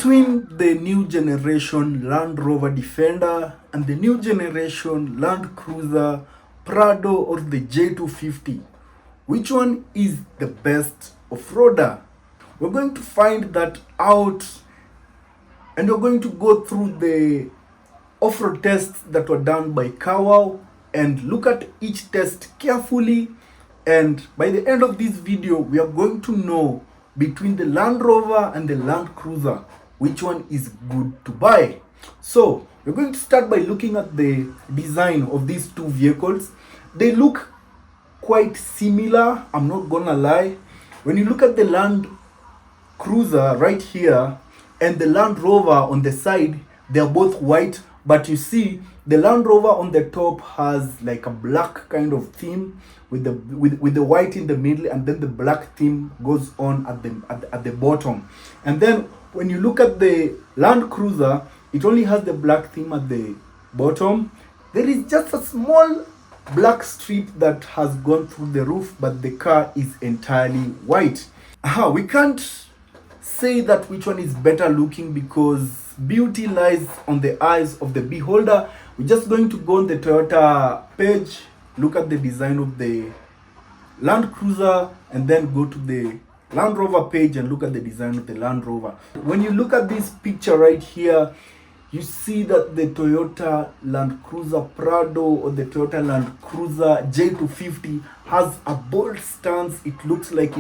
Between the new generation Land Rover Defender and the new generation Land Cruiser Prado or the J250, which one is the best off-roader? We're going to find that out, and we're going to go through the off-road tests that were done by Carwow and look at each test carefully. And by the end of this video, we are going to know between the Land Rover and the Land Cruiser which one is good to buy. So we're going to start by looking at the design of these two vehicles. They look quite similar, I'm not gonna lie. When you look at the Land Cruiser right here and the Land Rover on the side, they're both white, but you see the Land Rover on the top has like a black kind of theme with the white in the middle, and then the black theme goes on at the bottom. And then when you look at the Land Cruiser, it only has the black theme at the bottom. There is just a small black strip that has gone through the roof, but the car is entirely white. We can't say that which one is better looking because beauty lies on the eyes of the beholder. We're just going to go on the Toyota page, look at the design of the Land Cruiser, and then go to the Land Rover page and look at the design of the Land Rover. When you look at this picture right here, you see that the Toyota Land Cruiser Prado or the Toyota Land Cruiser J250 has a bold stance. It looks like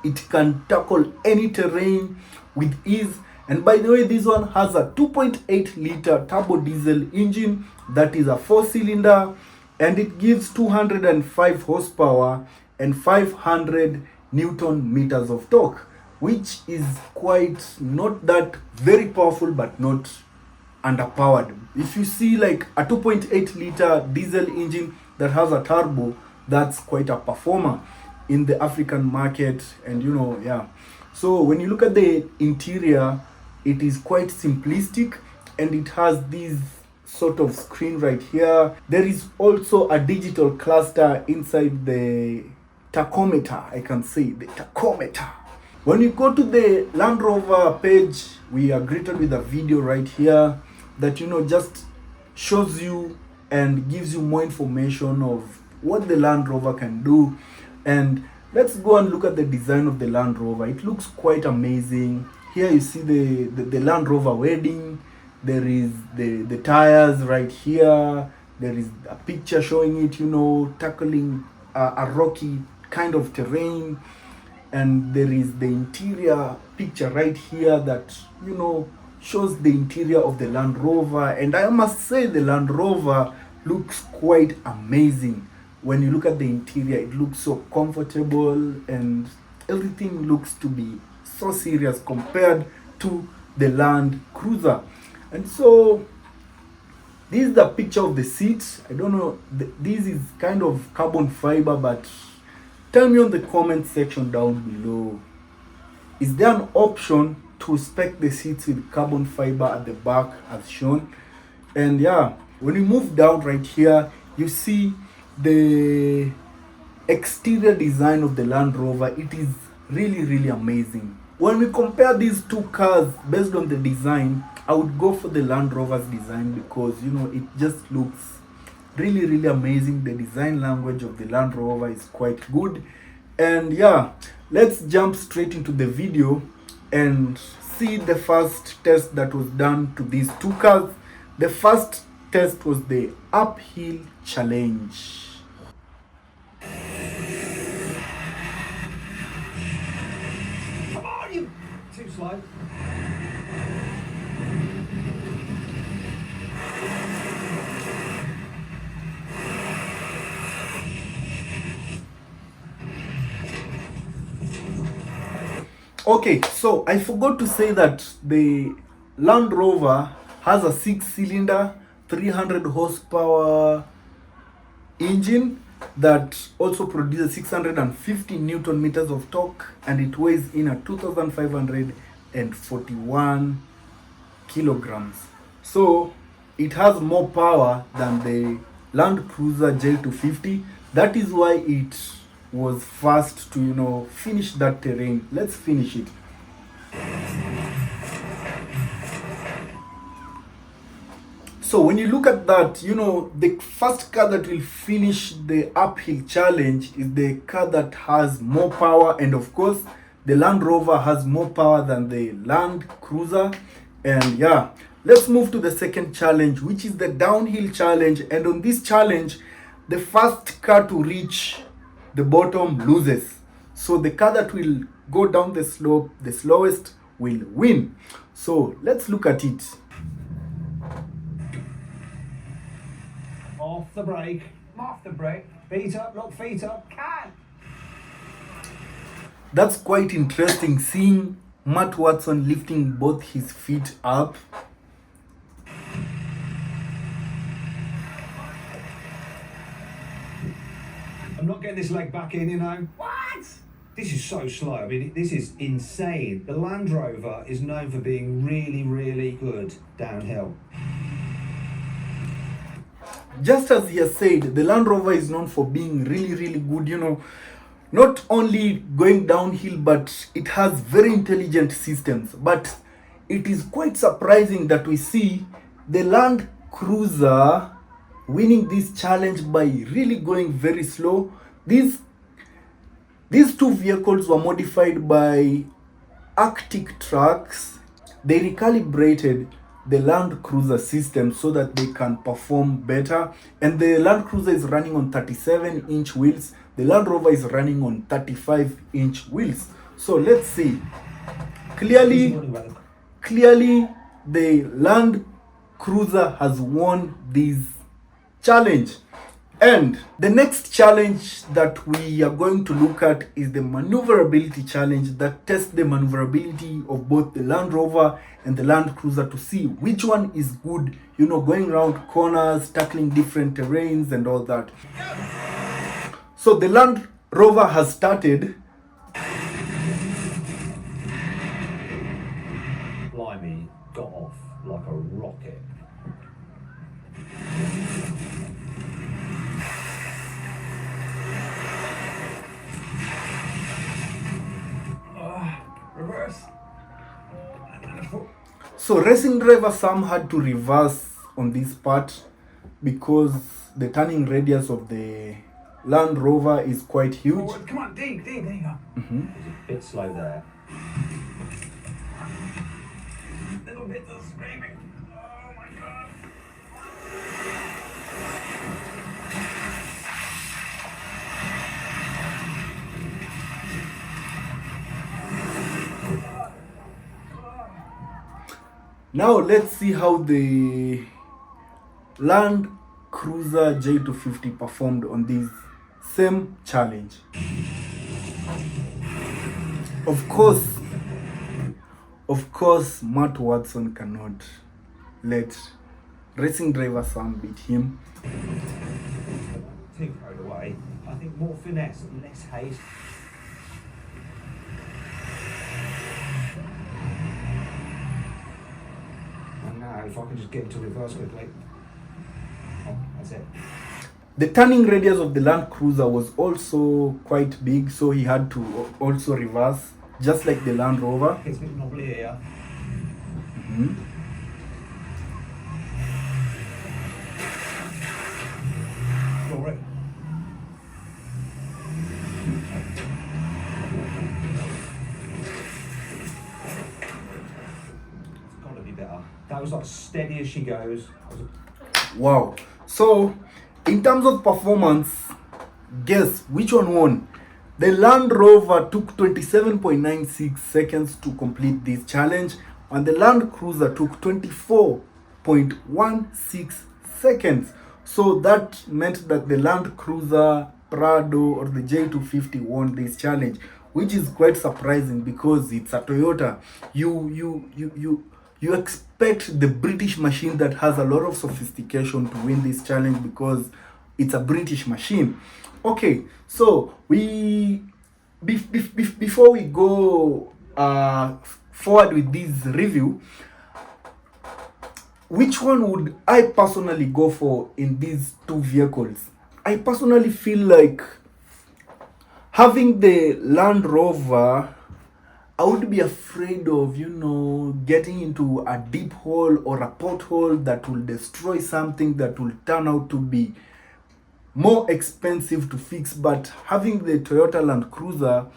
it can tackle any terrain with ease. And by the way, this one has a 2.8 liter turbo diesel engine that is a 4-cylinder, and it gives 205 horsepower and 500 Newton meters of torque, which is quite not that very powerful but not underpowered. If you see like a 2.8 liter diesel engine that has a turbo, that's quite a performer in the African market. And so when you look at the interior, it is quite simplistic, and it has this sort of screen right here. There is also a digital cluster inside the tachometer. I can say the tachometer. When you go to the Land Rover page, we are greeted with a video right here that just shows you and gives you more information of what the Land Rover can do. And let's go and look at the design of the Land Rover. It looks quite amazing. Here you see the Land Rover wedding. There is the tires right here. There is a picture showing it, tackling a rocky kind of terrain. And there is the interior picture right here that, shows the interior of the Land Rover. And I must say the Land Rover looks quite amazing. When you look at the interior, it looks so comfortable and everything looks to be so serious compared to the Land Cruiser. And so this is the picture of the seat. I don't know, this is kind of carbon fiber, but tell me on the comment section down below, is there an option to spec the seats with carbon fiber at the back as shown? And when you move down right here, you see the exterior design of the Land Rover. It is really amazing. When we compare these two cars based on the design, I would go for the Land Rover's design because it just looks really amazing. The design language of the Land Rover is quite good. And let's jump straight into the video and see the first test that was done to these two cars. The first test was the uphill challenge. Come on, you too slow. Okay, so I forgot to say that the Land Rover has a 6-cylinder, 300 horsepower engine that also produces 650 Newton meters of torque, and it weighs in at 2,541 kilograms. So it has more power than the Land Cruiser J250. That is why it was fast to finish that terrain. Let's finish it. So when you look at that, you know, the first car that will finish the uphill challenge is the car that has more power, and of course the Land Rover has more power than the Land Cruiser. And yeah, let's move to the second challenge, which is the downhill challenge. And on this challenge, the first car to reach the bottom loses. So the car that will go down the slope the slowest will win. So let's look at it. Off the brake. Off the brake. Feet up, look, feet up. Can. That's quite interesting, seeing Matt Watson lifting both his feet up. I'm not getting this leg back in, you know. What? This is so slow. I mean, this is insane. The Land Rover is known for being really, really good downhill. Just as he has said, the Land Rover is known for being really, really good, you know, not only going downhill, but it has very intelligent systems. But it is quite surprising that we see the Land Cruiser winning this challenge by really going very slow. These two vehicles were modified by Arctic Trucks. They recalibrated the Land Cruiser system so that they can perform better. And the Land Cruiser is running on 37-inch wheels. The Land Rover is running on 35-inch wheels. So let's see. Clearly, the Land Cruiser has won this challenge. And the next challenge that we are going to look at is the maneuverability challenge, that tests the maneuverability of both the Land Rover and the Land Cruiser to see which one is good, you know, going around corners, tackling different terrains and all that. So the Land Rover has started. Blimey, got off like a rocket. Reverse. So racing driver Sam had to reverse on this part because the turning radius of the Land Rover is quite huge. Forward. Come on, dig, there you go. It's a bit slow there. Little bit of screaming. Oh my god. Now let's see how the Land Cruiser J250 performed on this same challenge. Of course, Matt Watson cannot let racing driver Sam beat him. Too carried away. I think more finesse, less haste. And now, if I can just get into reverse quickly. Oh, that's it. The turning radius of the Land Cruiser was also quite big, so he had to also reverse, just like the Land Rover. It's a bit knobbly here. You're right. It's got to be better. That was like steady as she goes. Wow. So, in terms of performance, guess which one won? The Land Rover took 27.96 seconds to complete this challenge, and the Land Cruiser took 24.16 seconds. So that meant that the Land Cruiser, Prado, or the J250 won this challenge, which is quite surprising because it's a Toyota. You expect the British machine that has a lot of sophistication to win this challenge because it's a British machine. Okay, so before we go forward with this review, which one would I personally go for in these two vehicles? I personally feel like having the Land Rover I would be afraid of, getting into a deep hole or a pothole that will destroy something that will turn out to be more expensive to fix. But having the Toyota Land Cruiser,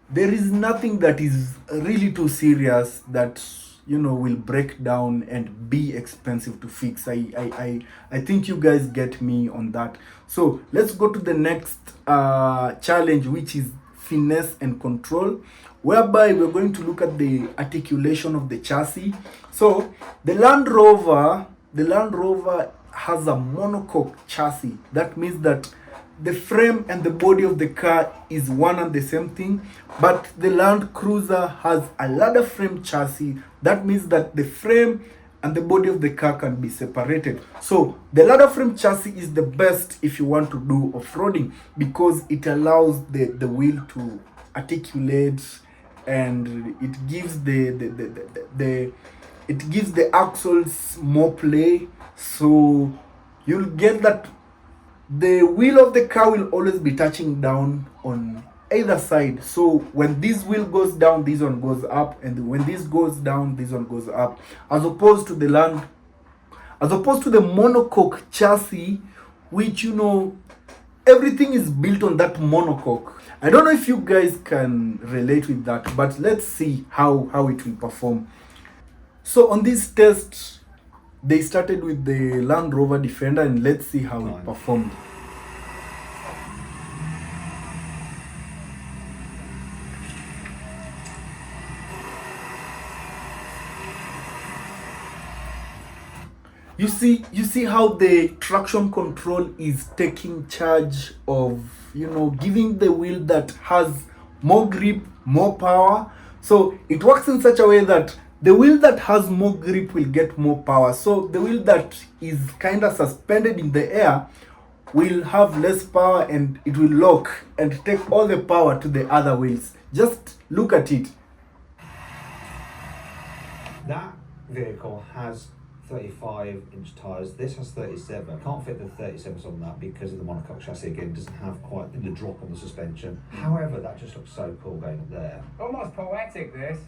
there is nothing that is really too serious that will break down and be expensive to fix. I think you guys get me on that. So let's go to the next challenge, which is finesse and control, whereby we're going to look at the articulation of the chassis. So the Land Rover has a monocoque chassis. That means that the frame and the body of the car is one and the same thing, but the Land Cruiser has a ladder frame chassis. That means that the frame and the body of the car can be separated. So the ladder frame chassis is the best if you want to do off-roading, because it allows the wheel to articulate, and it gives the axles more play. So you'll get that the wheel of the car will always be touching down on either side. So when this wheel goes down, this one goes up, and when this goes down, this one goes up, as opposed to the monocoque chassis, which everything is built on that monocoque. I don't know if you guys can relate with that, but let's see how it will perform. So on this test, they started with the Land Rover Defender, and let's see how it performed. You see how the traction control is taking charge of, giving the wheel that has more grip, more power. So it works in such a way that the wheel that has more grip will get more power. So the wheel that is kind of suspended in the air will have less power, and it will lock and take all the power to the other wheels. Just look at it. That vehicle has 35-inch tyres. This has 37. I can't fit the 37s on that because of the monocoque chassis. Again, it doesn't have quite the drop on the suspension. However, that just looks so cool going up there. Almost poetic, this.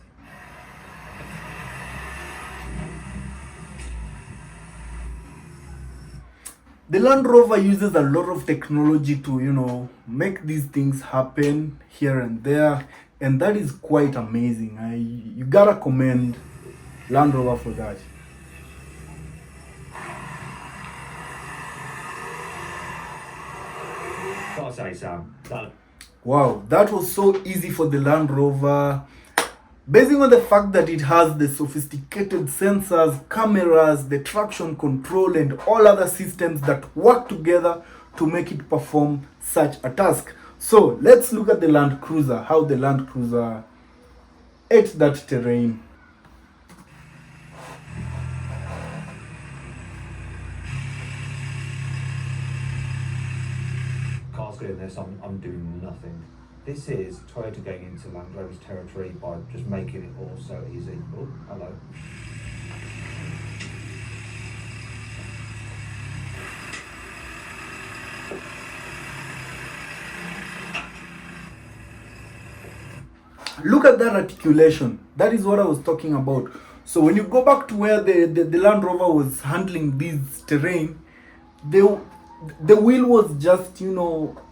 The Land Rover uses a lot of technology to, make these things happen here and there, and that is quite amazing. You gotta commend Land Rover for that. Gotta say, Sam, Wow, that was so easy for the Land Rover. Basing on the fact that it has the sophisticated sensors, cameras, the traction control, and all other systems that work together to make it perform such a task. So let's look at the Land Cruiser, how the Land Cruiser ate that terrain. car's doing this, I'm doing nothing. This is Toyota going into Land Rover's territory by just making it all so easy. Oh, hello. Look at that articulation. That is what I was talking about. So when you go back to where the Land Rover was handling this terrain, the wheel was just,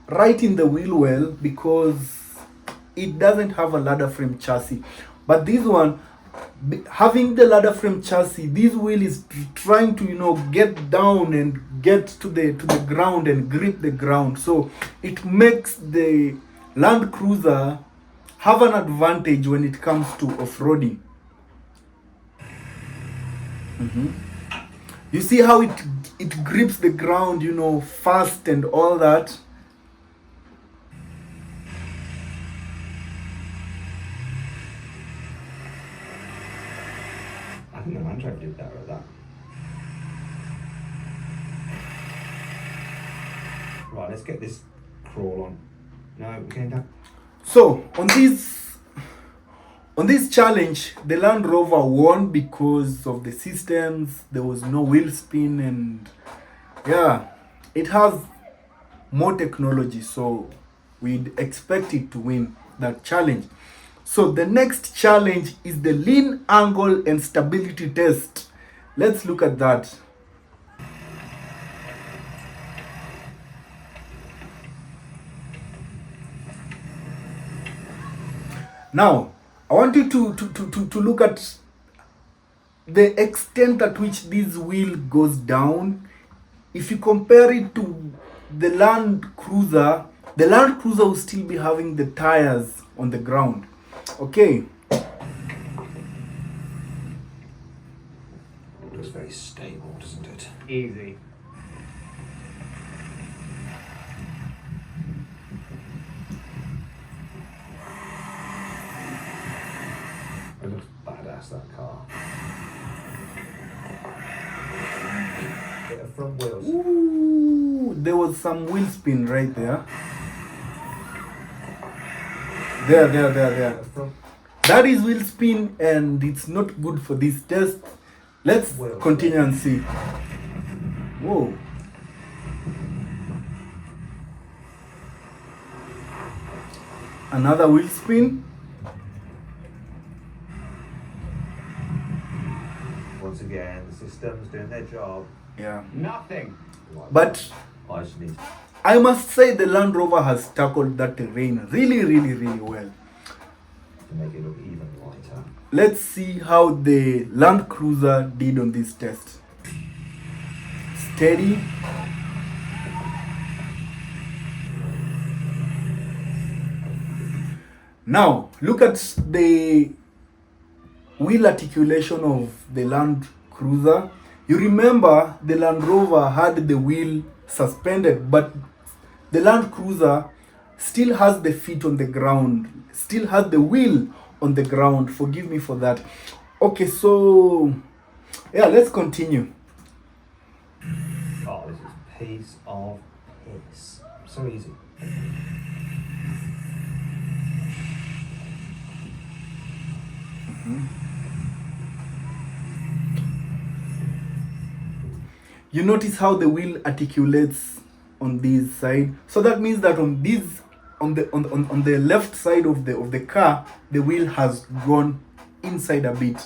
right in the wheel well, because it doesn't have a ladder frame chassis. But this one, having the ladder frame chassis, this wheel is trying to, get down and get to the ground and grip the ground. So it makes the Land Cruiser have an advantage when it comes to off-roading. You see how it grips the ground, fast and all that. I think the Land Rover did better at that. Right, let's get this crawl on. No, we're getting down. So on this challenge, the Land Rover won because of the systems. There was no wheel spin, and yeah, it has more technology, so we'd expect it to win that challenge. So the next challenge is the lean angle and stability test. Let's look at that. Now, I want you to look at the extent at which this wheel goes down. If you compare it to the Land Cruiser will still be having the tires on the ground. Okay. Looks very stable, doesn't it? Easy. It looks badass, that car. Bit of front wheels. Ooh, there was some wheel spin right there. There. Bit of front That is wheel spin, and it's not good for this test. Let's continue and see. Whoa. Another wheel spin. Once again, the system's doing their job. Yeah. Nothing. But I just need I must say the Land Rover has tackled that terrain really well. to make it look even lighter. Let's see how the Land Cruiser did on this test. Steady. Now, look at the wheel articulation of the Land Cruiser. You remember the Land Rover had the wheel suspended, but the Land Cruiser still has the feet on the ground, still has the wheel on the ground. Forgive me for that. Okay, so yeah, let's continue. Oh, this is a piece of piss. So easy. You notice how the wheel articulates on this side. So that means that on this on the left side of the car, the wheel has gone inside a bit.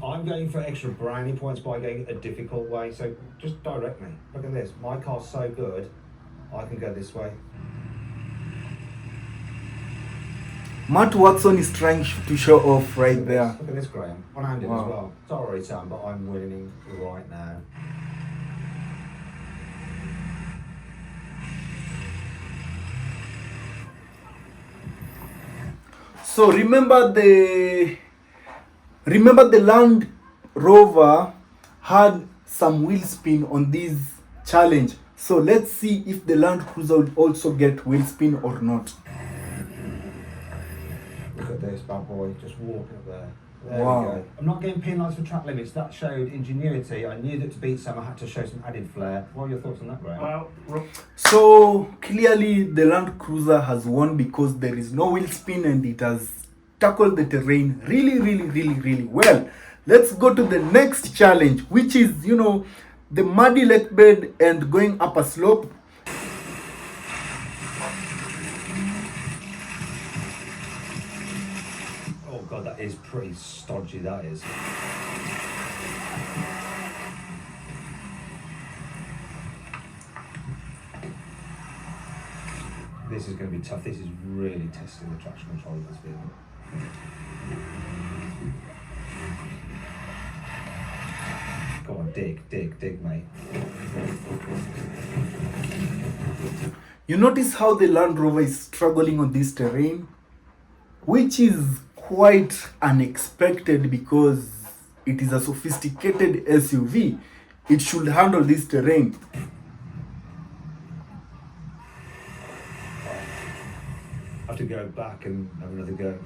I'm going for extra brownie points by going a difficult way, so just direct me. Look at this. My car's so good, I can go this way. Matt Watson is trying to show off right there. Look at this, Graham. One-handed Wow. as well. Sorry, Sam, but I'm winning right now. So remember the Land Rover had some wheel spin on this challenge. So let's see if the Land Cruiser will also get wheel spin or not. Look at this bad boy, just walking up there. There Wow. we go. I'm not getting penalised for track limits. That showed ingenuity. I knew that to beat Sam, I had to show some added flair. What are your thoughts on that, Graham? Well, So clearly the Land Cruiser has won because there is no wheel spin and it has tackled the terrain really well. Let's go to the next challenge, which is, the muddy lake bed and going up a slope. Oh god, that is pretty stodgy, that is. This is going to be tough. This is really testing the traction control of this vehicle. Go on, dig, mate. You notice how the Land Rover is struggling on this terrain, which is quite unexpected because it is a sophisticated SUV. It should handle this terrain. I have to go back and have another go.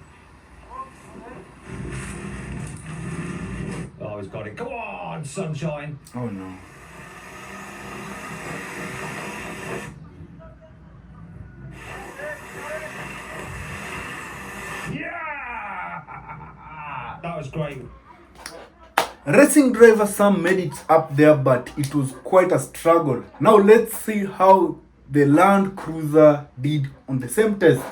Oh, he's got it. Come on, sunshine. Oh no. Yeah! That was great. Racing driver Sam made it up there, but it was quite a struggle. Now let's see how the Land Cruiser did on the same test.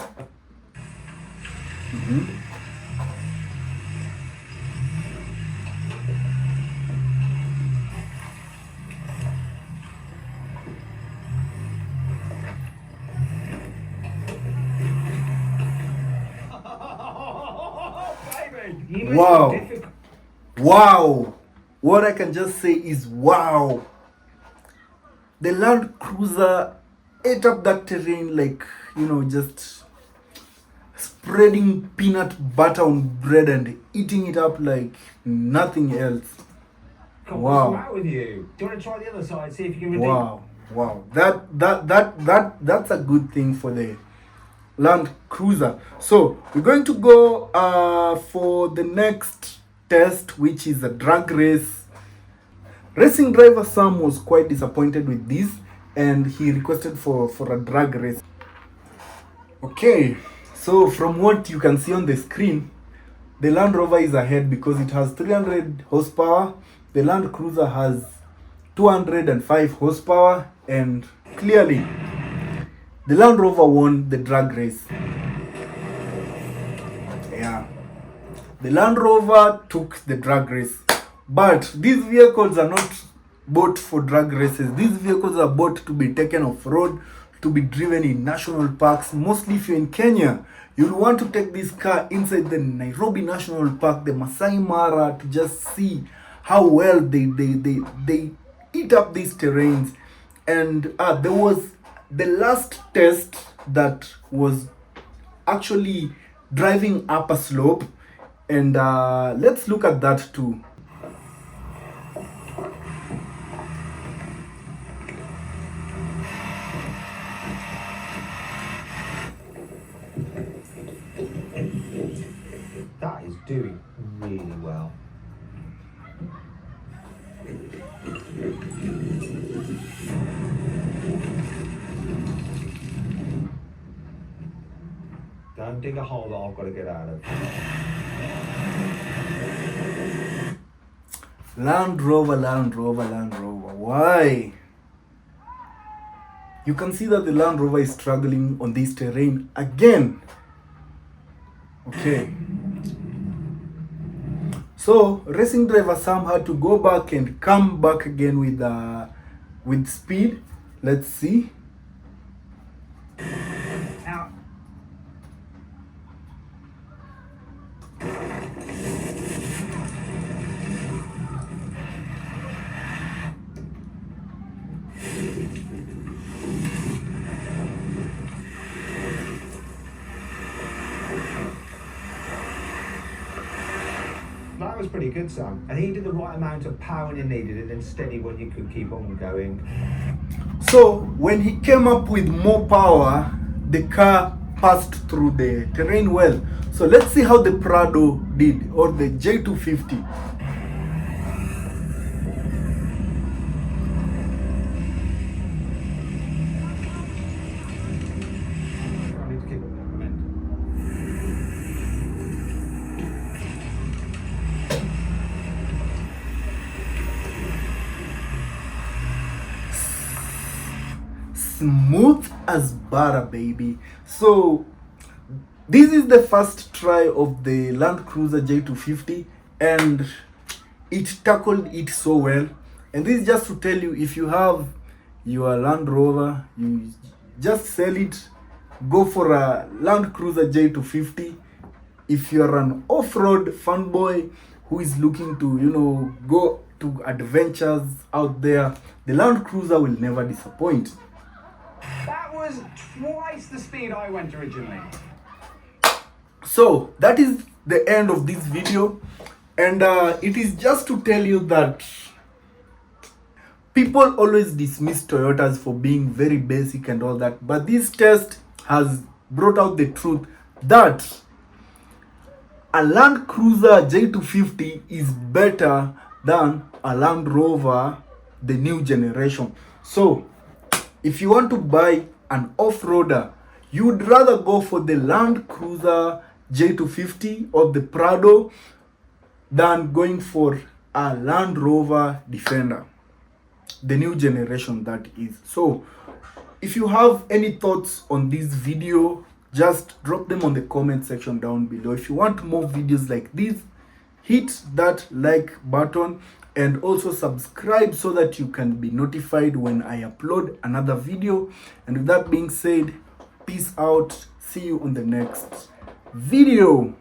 You made Wow. it difficult. Wow. What I can just say is wow. The Land Cruiser ate up that terrain like, just spreading peanut butter on bread and eating it up like nothing else. God, Wow. what's the matter with you? Do you want to try the other side, see if you can redeem? Wow. That's a good thing for the Land Cruiser. So we're going to go for the next test, which is a drag race. Racing driver Sam was quite disappointed with this, and he requested for a drag race. Okay, so from what you can see on the screen, the Land Rover is ahead because it has 300 horsepower. The Land Cruiser has 205 horsepower, and clearly the Land Rover won the drag race. Yeah, the Land Rover took the drag race. But these vehicles are not bought for drag races. These vehicles are bought to be taken off-road, to be driven in national parks. Mostly if you're in Kenya, you'll want to take this car inside the Nairobi National Park, the Masai Mara, to just see how well they eat up these terrains. And there was the last test that was actually driving up a slope. And let's look at that too. That is doing really well. Don't dig a hole that I've got to get out of. Land Rover. Why? You can see that the Land Rover is struggling on this terrain again. Okay. So racing driver Sam had to go back and come back again with speed. Let's see. Now, that was pretty good, Sam. I think you did the right amount of power when you needed it, and steady when you could keep on going. So when he came up with more power, the car passed through the terrain well. So let's see how the Prado did, or the J250. I need to keep up that momentum. Smooth as butter, baby. So this is the first try of the Land Cruiser J250, and it tackled it so well. And this is just to tell you, if you have your Land Rover, you just sell it, go for a Land Cruiser J250. If you're an off-road fanboy who is looking to, go to adventures out there, the Land Cruiser will never disappoint. That was twice the speed I went originally. So that is the end of this video, and it is just to tell you that people always dismiss Toyotas for being very basic and all that, but this test has brought out the truth that a Land Cruiser J250 is better than a Land Rover, the new generation. So if you want to buy an off-roader, you would rather go for the Land Cruiser J250 or the Prado than going for a Land Rover Defender, the new generation that is. So if you have any thoughts on this video, just drop them on the comment section down below. If you want more videos like this, hit that like button and also subscribe so that you can be notified when I upload another video. And with that being said, peace out. See you on the next video.